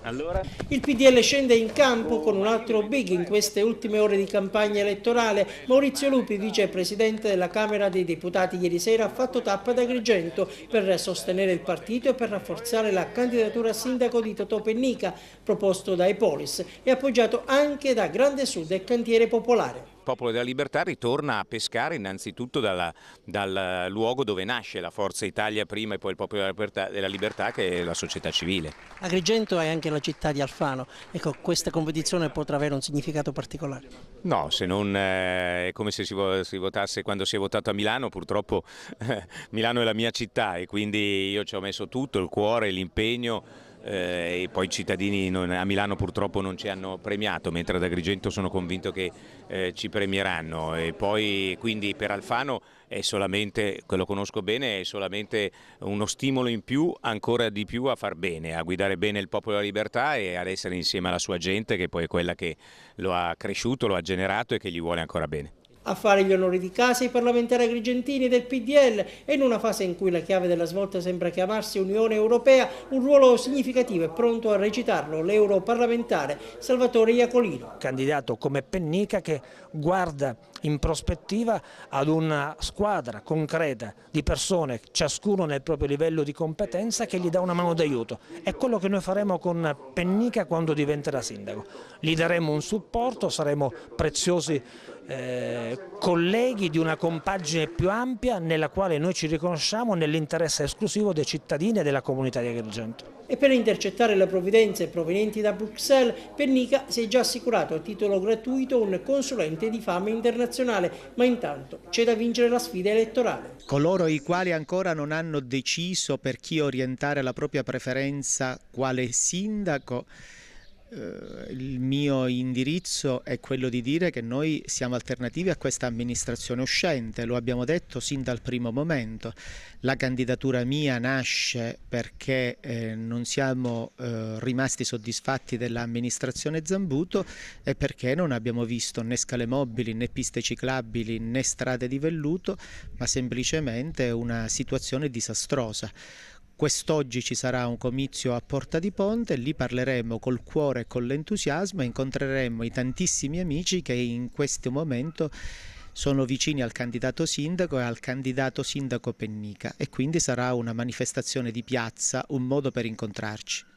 Allora? Il PDL scende in campo con un altro big in queste ultime ore di campagna elettorale. Maurizio Lupi, vicepresidente della Camera dei Deputati, ieri sera ha fatto tappa ad Agrigento per sostenere il partito e per rafforzare la candidatura a sindaco di Totò Pennica, proposto da Epolis e appoggiato anche da Grande Sud e Cantiere Popolare. Il Popolo della Libertà ritorna a pescare innanzitutto dal luogo dove nasce la Forza Italia prima e poi il Popolo della Libertà, che è la società civile. Agrigento è anche la città di Alfano. Ecco, questa competizione potrà avere un significato particolare. No, se non è come se si votasse quando si è votato a Milano. Purtroppo Milano è la mia città e quindi io ci ho messo tutto, il cuore, l'impegno. E poi i cittadini a Milano purtroppo non ci hanno premiato, mentre ad Agrigento sono convinto che ci premieranno. E poi quindi per Alfano è solamente, che lo conosco bene, è solamente uno stimolo in più, ancora di più a far bene, a guidare bene il Popolo della Libertà e ad essere insieme alla sua gente, che poi è quella che lo ha cresciuto, lo ha generato e che gli vuole ancora bene. A fare gli onori di casa i parlamentari agrigentini del PDL e in una fase in cui la chiave della svolta sembra chiamarsi Unione Europea, un ruolo significativo e pronto a recitarlo l'europarlamentare Salvatore Iacolino. Candidato come Pennica che guarda in prospettiva ad una squadra concreta di persone, ciascuno nel proprio livello di competenza, che gli dà una mano d'aiuto. È quello che noi faremo con Pennica quando diventerà sindaco. Gli daremo un supporto, saremo preziosi colleghi di una compagine più ampia nella quale noi ci riconosciamo nell'interesse esclusivo dei cittadini e della comunità di Agrigento. E per intercettare le provvidenze provenienti da Bruxelles, Pennica si è già assicurato a titolo gratuito un consulente di fama internazionale, ma intanto c'è da vincere la sfida elettorale. Coloro i quali ancora non hanno deciso per chi orientare la propria preferenza quale sindaco, il mio indirizzo è quello di dire che noi siamo alternativi a questa amministrazione uscente, lo abbiamo detto sin dal primo momento. La candidatura mia nasce perché non siamo rimasti soddisfatti dell'amministrazione Zambuto e perché non abbiamo visto né scale mobili, né piste ciclabili, né strade di velluto, ma semplicemente una situazione disastrosa. Quest'oggi ci sarà un comizio a Porta di Ponte, lì parleremo col cuore e con l'entusiasmo e incontreremo i tantissimi amici che in questo momento sono vicini al candidato sindaco e al candidato sindaco Pennica, e quindi sarà una manifestazione di piazza, un modo per incontrarci.